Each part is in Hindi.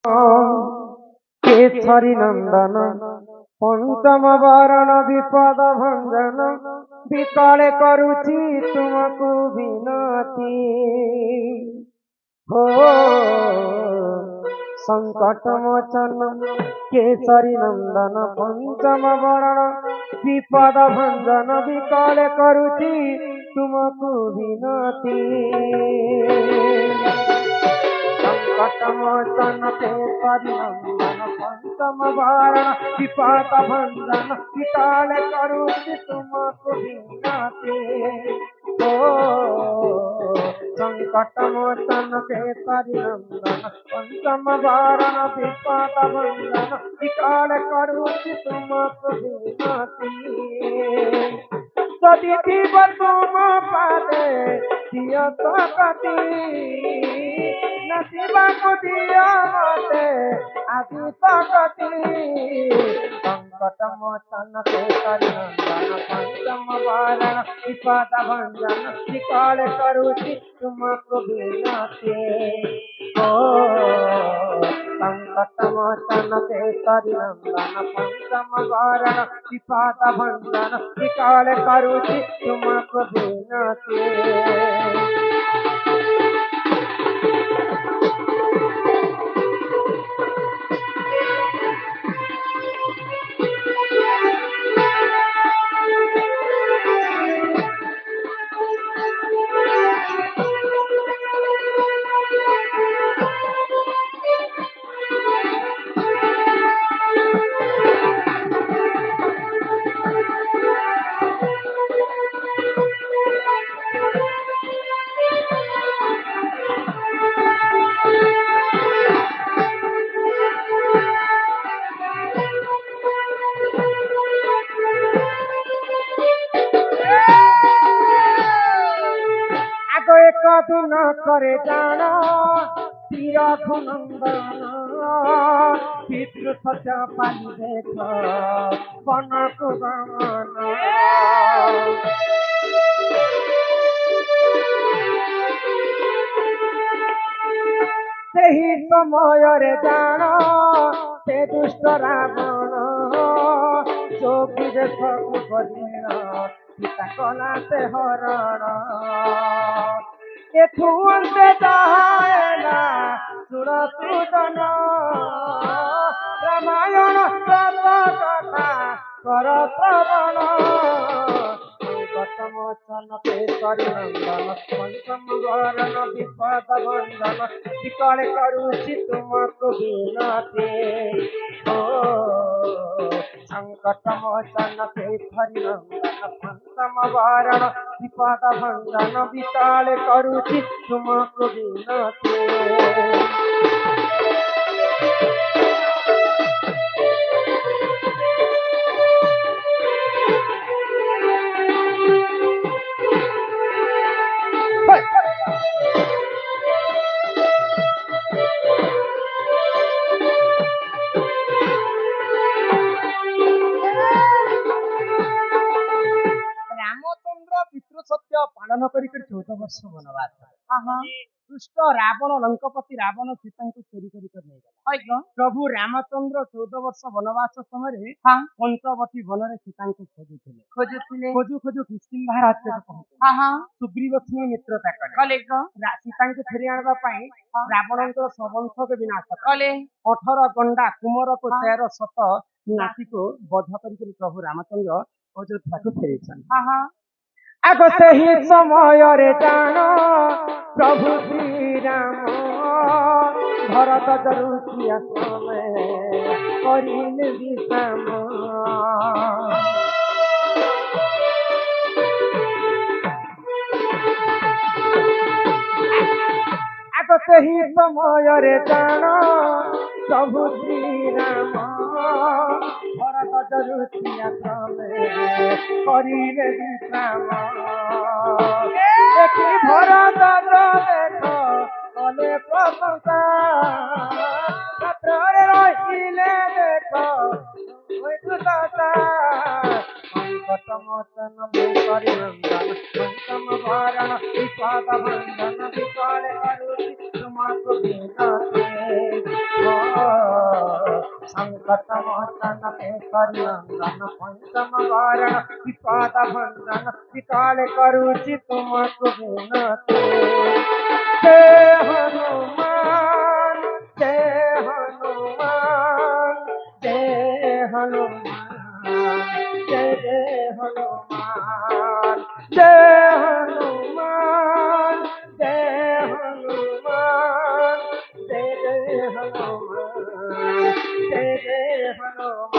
केसरी नंदन पंचम वरण विपद भंजन विकले करुछि तुमको विनती हो संकट मोचन केसरी नंदन पंचम वरण विपद भंजन विकले करुछि तुमको विनती संकटमोचन केसरी नंदन पंचम वरण विपद भंजन विकले करुछि तुमको विनती ओ संकटमोचन केसरी नंदन पंचम वरण विपद भंजन विकले करुछि तुमको विनती सदी थीब तुम पादे दियो सकती नसीबा को दिया मते आदि सकती संकट मोचन केसरी नंदन पंचम वरण विपद भंजन विकले करुछि तुमको विनती ओ संकट मोचन केसरी नंदन पंचम वरण विपद भंजन विकले करुछि तुमको विनती दिन करे जाना तीर नंदन पितृ सत्य पाली देख बन को गमन सही समय रे जान से दुष्ट रावण जोगी देख सीता कला से हरण एठू अंते जाएगा सुरसुदन रामायण कथा कर श्रवण संकटमोचन केसरी नंदन पंचम वरण विपद भंजन विकले करुछि तुमको विनती ओ संकटमोचन केसरी नंदन पंचम वरण विपद भंजन विकले करुछि तुमको विनती पालन कर 14 वर्ष वनवास दुष्ट रावण लंकापति रावण सीता को चोरी कर प्रभु रामचंद्र 14 वर्ष वनवास समय पंचवटी वन में सीता को खोजुले खोजु खोजु किष्किंधा राज्य पहुंचे सुग्रीव सिंह मित्रता कले सीता को फेरी आनवा रावण सवंश के विनाश कले 18 गंडा कुमर को 13 शत नाती को बध कर प्रभु रामचंद्र अयोध्या को फेरी आग से ही समय रे जान प्रभु श्री राम भरत जरुसिया समय करिल विश्राम आग से ही समय रे जान प्रभु श्री राम भरत जरुसिया समय करिल विश्राम देखी भरत देख कले प्रशंसा छात्रे रहिले देख संकटमोचन केसरी नंदन पंचम वरण विपद भंजन विकले करुछि तुमको विनती प्रथम स्तनते करियंदन पंचम वरण विपद भंजन विकल करुचि तुमको विनती जय हनुमान जय हनुमान जय हनुमान जय जय हनुमान जय हनुमान जय हनुमान जय जय हनुमान जय जय हनुमान।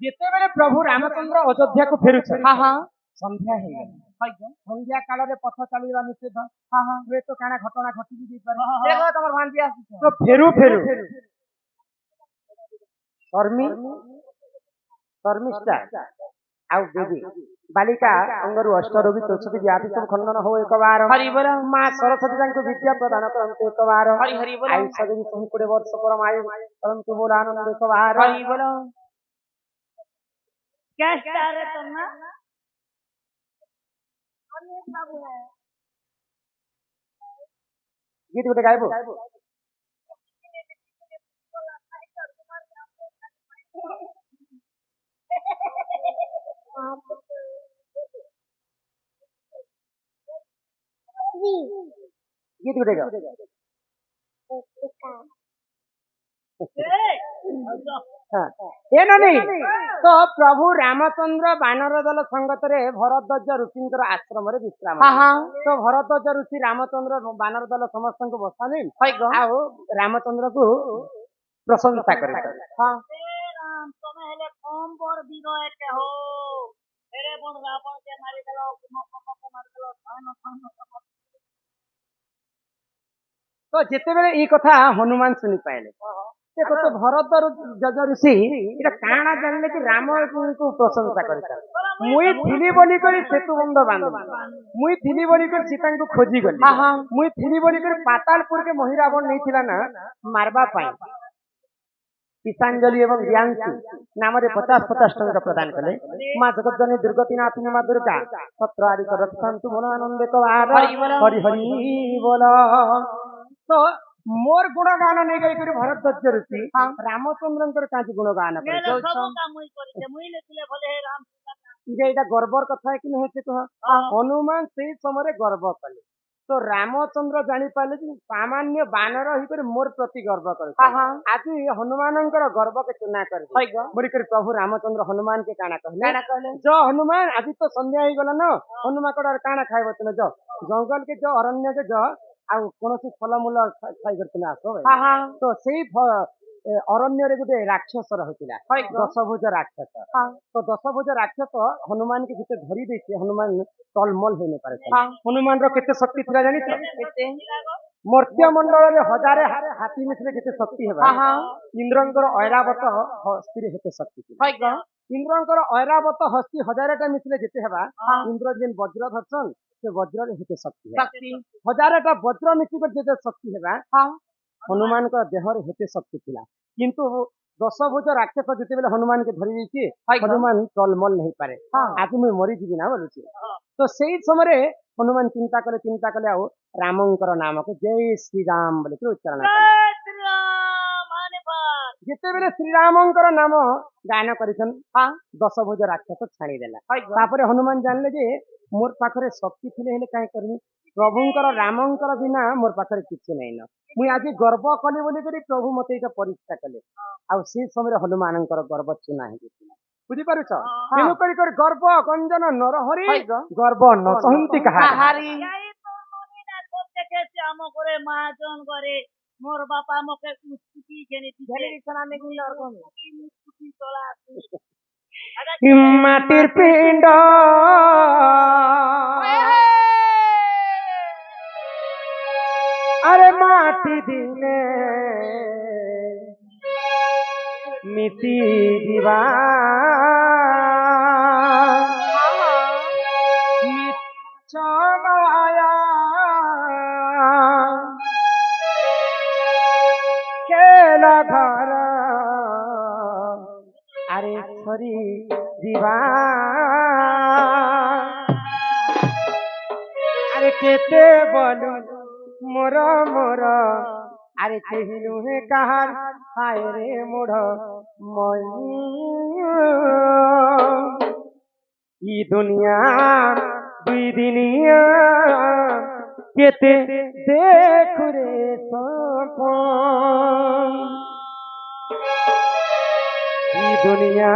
ଯେତେବେଳେ ପ୍ରଭୁ ରାମଚନ୍ଦ୍ର ଅଯୋଧ୍ୟାକୁ ଫେରୁଛନ୍ତି ସନ୍ଧ୍ୟା ହେଇଗଲା ସନ୍ଧ୍ୟା କାଳରେ ପଥ ଚାଲିବା ନିଷେଧ ହୁଏତ କାଣା ଘଟଣା ଘଟିବି ଦେଇପାରେ ତମର ଭାନ୍ତି ଆସୁଛ ତ ଫେରୁ ଫେରୁ ଶର୍ମିଷ୍ଠା ଆଉ ବେବି ବାଲିକା ଅଙ୍ଗରୁ ଅଷ୍ଟରୋଗୀ ଚୌଷଠି ବ୍ୟାଧି ସବୁ ଖଣ୍ଡନ ହଉ ଏକ ବାର ମା ସରସ୍ୱତୀ ତାଙ୍କୁ ବିଦ୍ୟା ପ୍ରଦାନ କରନ୍ତୁ ଏକ ବାର ଆୟୁଷ ଦେବୀ 120 ବର୍ଷ ପରମାୟୁ କରନ୍ତୁ ବୋଲ ଆନନ୍ଦ ଏକ ବାର क्या स्टार है तुम ना बाबू है गीत गोटे गायब गीत गोटे गाओ तो प्रभु रामचंद्र बानर दल संगतरे भरद्वाज ऋषिंकर आश्रम विश्राम तो भरद्वाज ऋषि रामचंद्र बानर दल समस्त को बसाने रामचंद्र को प्रशंसा करे तो जिते बेले ये कथा हनुमान सुनी पाइले देखो तो भरद्वाज ऋषि इटा काना जानले कि राम को प्रशंसा करता मुई थिली बोली कर सेतु बंध बांध मुई थिली बोली कर सीता को खोजी गली मुई थिली बोली कर पातालपुर के महिरावण नहीं थिला ना मारबा पाई किसानजलि एवं ज्ञानसी नाम 50-50 टंका प्रदान कले माँ जगतजनी दुर्गतिनाथ माँ दुर्गा सत्र आदि रक्षांतु मन आनंद हरि हरि बोल तो मोर गुणगान नहीं गई करी भरद्वाज ऋषि रामचंद्र कांची गुणगान इटा गर्वर कथा है कि नहीं तो हनुमान से समय गर्व कले तो रामचंद्र जानी पाले सामान्य बानर ही मोर प्रति गर्व कर आज हनुमान गर्व के चुना कर प्रभु रामचंद्र हनुमान के काना कहले जो हनुमान आज तो संध्या ही गला न हनुमान कड़ काना खाइब तुम जो जंगल के जो अरण्य के जो आ कौन फलमूल खाई आस तो से अरण्य गोटे राक्षस रही दशभुज राक्षस तो दशभुज राक्षस हनुमान के जिते धरी देती हनुमान टलमल हो पारे हनुमान रो शक्ति थी जानी मर्त्य मंडल हजार हाथी मिसले जिते शक्ति है इंद्रंकर ऐरावत हस्ती हेते शक्ति इंद्रंकर ऐरावत हस्ती 1000टा मिसले जिते है इंद्र जेन वज्र धरसन से वज्र हेते शक्ति है 1000टा वज्र मिसिक जिते शक्ति है हनुमान का देहर हेते शक्ति थिला किंतु दशभुज राक्षस जिते बेले हनुमान के धरी देती हनुमान टलमल नहीं पारे आज मुझे मरी जीवी ना बोलुची तो से समय हनुमान चिंता कले आओ रामंकर नाम को जय श्री राम बोले उच्चारण जिते बेले श्रीरामंकर नाम गायन करिसन दशभुज राक्षस छाड़ीदेला तापर हनुमान जानले जे मोर पाखरे शक्ति थिले हेले काहे करनी प्रभुंकर रामंकर बिना मोर पाखरे किछि नै न मुई आज गर्व कली बोली करी प्रभु मते इटा परीक्षा कले आ से समय हनुमानंकर गर्व चुना हे बुझी पारुछ तेनु करी कर गर्व गंजन नरहरि गर्व न सहंती कहारी आम करे महाजन करे मोर बापा मके कुस्ती जेनी झेली सनाने गुल और कोन कुस्ती तोला माटिर पिंड अरे माटी दिने मिटी दिवा ছমায়া কেলা ঘর আরে সরি দিবা আরে কেতে বলু মোর মোর আরে চেহিলু হে কাহার হায় রে মোড় মই ই দুনিয়া দুই দিনিয়া কেতে দেখুরে সপন ই দুনিয়া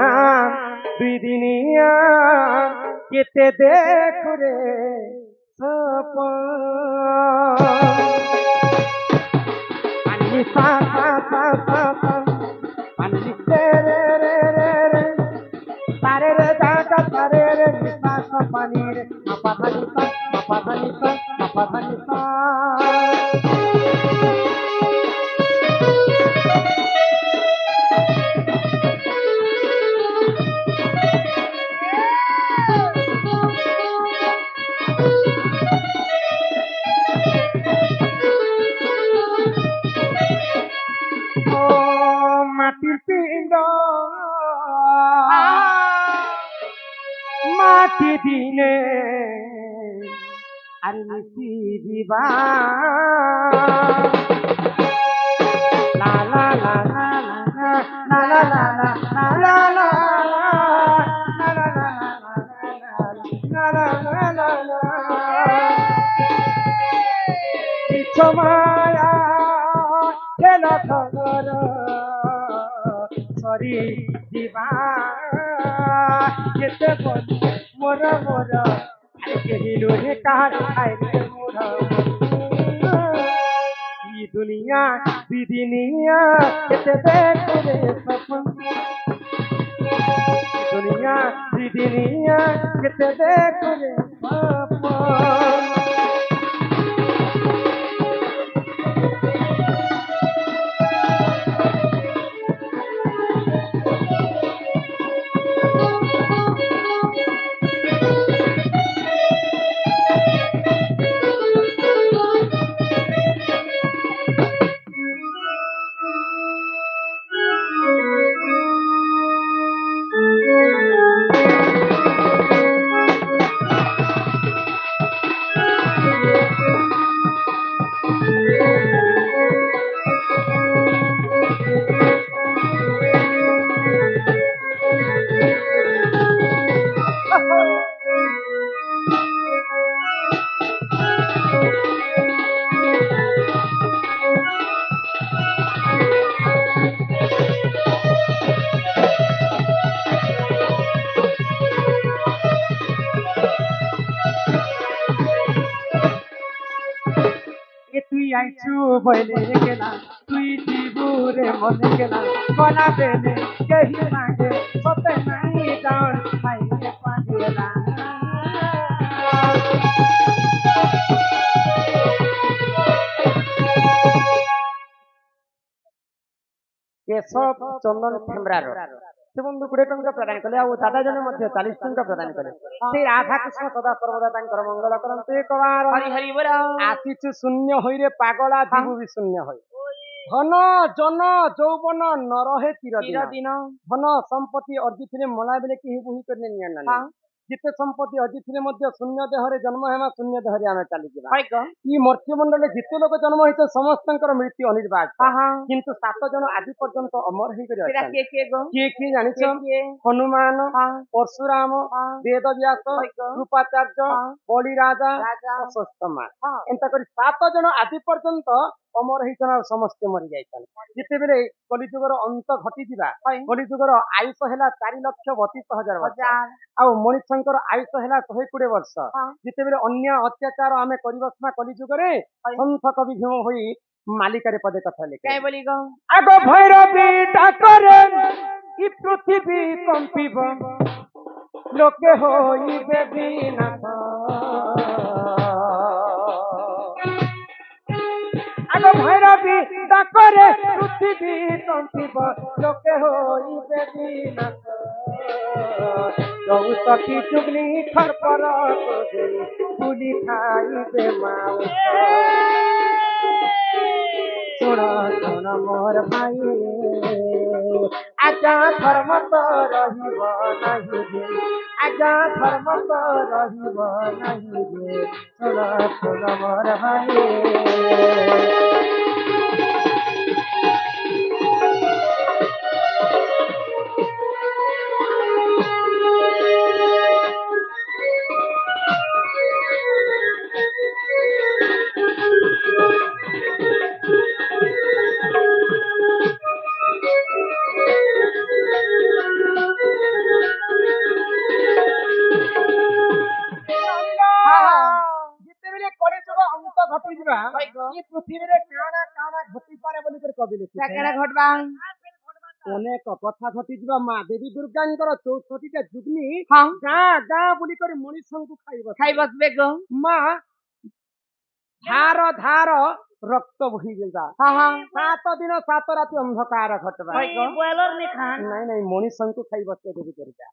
দুই দিনিয়া কেতে দেখুরে সপন পানি সা সা সা সা সা পানি রে রে রে রে রে তারে রে দাদা তারে রে নিসা সা পানি রে মাপা ধানি সা মাপা ধানি সা মাপা ধানি সা মাটির পিণ্ড মাটি দিনে আর মিশি দিবা লা লা লা লা লা লা লা লা লা লা ছমায়া খেলা খবর সরি দিবা কেতে বল মোর মোর আরে কেহিলু হে কাহার আই রে মোর ই দুনিয়া দিদিনিয়া কেতে দেখে সপন দুনিয়া দিদিনিয়া কেতে দেখে সপন তুই আইছু বলে গেলা তুই জীবুরে মনে গেলা কলা বেলে কেহি মাগে সতে নাই গান খাইলে পাগলা কেশব চন্দন খেমরার ସେ ବନ୍ଧୁ 20 ଟଙ୍କା ପ୍ରଦାନ କଲେ ଆଉ ଦାଦା ଜଣେ ମଧ୍ୟ 40 ଟଙ୍କା ପ୍ରଦାନ କଲେ ସେ ରାଧା କୃଷ୍ଣ ସଦା ସର୍ବଦା ତାଙ୍କର ମଙ୍ଗଳ କରନ୍ତୁ ଏକବାର ହରି ହରି ବୋଲ ଆସିଛୁ ଶୂନ୍ୟ ହୋଇରେ ପାଗଳା ଯିବୁ ବି ଶୂନ୍ୟ ହୋଇ ଧନ ଜନ ଯୌବନ ନ ରହେ ଚିର ଦିନ ଧନ ସମ୍ପତ୍ତି ଅର୍ଜିଥିଲେ ମଲା ବେଲେ କେହି ବୋହି କରି ନିଅନା ଯେତେ ସମ୍ପତ୍ତି ଅର୍ଜିଥିଲେ ମଧ୍ୟ ଶୂନ୍ୟ ଦେହରେ ଜନ୍ମ ହେବା ଶୂନ୍ୟ ଦେହରେ ଆମେ ଚାଲିଯିବା ଇ ମର୍ତ୍ତ୍ୟମଣ୍ଡଳରେ ଯେତେ ଲୋକ ଜନ୍ମ ହେଇଛ ସମସ୍ତଙ୍କର ମୃତ୍ୟୁ ଅନିର୍ବାଚ କିନ୍ତୁ 7 ଜଣ ଆଜି ପର୍ଯ୍ୟନ୍ତ ଅମର ହେଇକରି ଅଛନ୍ତି କିଏ କିଏ ଜାଣିଛ ହନୁମାନ ପରଶୁରାମ ବେଦବ୍ୟାସ କୃପାଚାର୍ଯ୍ୟ ବଳିରାଜା ଅଶ୍ୱତ୍ଥାମା ଏନ୍ତା କରି 7 ଜଣ ଆଜି ପର୍ଯ୍ୟନ୍ତ ଅମର ହେଇଛନ୍ ଆଉ ସମସ୍ତେ ମରି ଯାଇଛନ୍ ଯେତେବେଳେ କଲିଯୁଗର ଅନ୍ତ ଘଟିଯିବା କଲିଯୁଗର ଆୟୁଷ ହେଲା 4,32,000 ଆଉ ମଣିଷଙ୍କର ଆୟୁଷ ହେଲା 120 ବର୍ଷ ଯେତେବେଳେ ଅନ୍ୟ ଅତ୍ୟାଚାର ଆମେ କରିବସ୍ମା କଲିଯୁଗରେ ସନ୍ଥ କବି ଭୀମ ହୋଇ ମାଲିକାରେ ପଦେ କଥା ଲେଖେ ଆଗ ଭୈରବୀ ଡାକରେ ଇ ପୃଥିବୀ କମ୍ପିବ ଲୋକେ ହୋଇବେ ବିନାଶ আগ ভৈরবী ডাকরে পৃথিবী কম্পিব লোকে হইবে বিনাশ চৌষঠি যুগনি খরপর পুলি খাইবে মাউস শোণ শোণ মোর ভাই আজ্ঞা ধর্ম তো রহিব নাহি রে আজ্ঞা ধর্ম তো রহিব নাহি রে শোণ শোণ মোর ভাই ଯେତେବେଳେ କଳିଯୁଗ ଅନ୍ତ ଘଟିଯିବା ଏ ପୃଥିବୀରେ କାଣା କାଣା ଘଟିପାରେ ବୋଲିକରି କବି ଲେଖିଥିଲେ ଘଟବା ଅନେକ କଥା ଘଟିଯିବା ମା ଦେବୀ ଦୁର୍ଗାଙ୍କର 64ଟା ଯୁଗ୍ନି ହଁ ଗାଁ ଗାଁ ବୁଲିକରି ମଣିଷଙ୍କୁ ଖାଇ ବସବେ ଗো ମା ଧାର ଧାର ରକ୍ତ ବୋହିଯିବା ହଁ ହଁ 7 ଦିନ 7 ରାତି ଅନ୍ଧକାର ଘଟବା বয়লর নে খান ନାଇଁ ନାଇଁ ମଣିଷଙ୍କୁ ଖାଇ ବସେ ଦେବୀ ଦୁର୍ଗା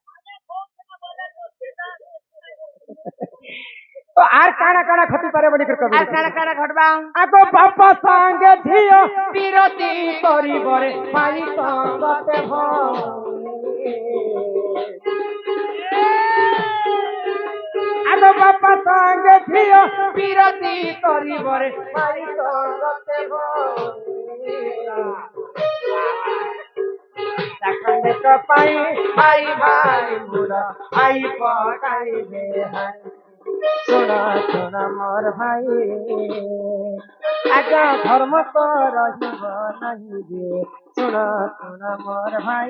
তো আর কাଣା কাଣା ঘটি পারে বলি কবি কারা ঘটবা আগো বাপা সাঙ্গে ঝিও বিরতি করিবরে ভাই সঙ্গতে আগো বাপা সাঙ্গে ঝিও বিরতি করিবরে ভাই সঙ্গতে খন্ডে তো পাই ভাই ভাই মুরা আই পটাইবে হাই শোনা শোনা মোর ভাই আজ্ঞা ধর্ম তো রহিব নাহি রে শোনা শোনা মোর ভাই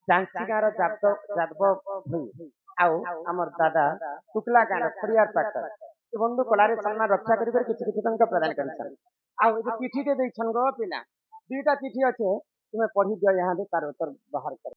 झांसी गाँव जादव भई आउ आमर दादा टुकला गाँव खड़ियार पाटर बंधु कलारे सम्मान रक्षा कर किसी किसी टंका प्रदान कर आउ चिठी दे गो पिला 2टा चिठी अच्छे तुम्हें पढ़ी दियो यहाँ तार उत्तर बाहर कर।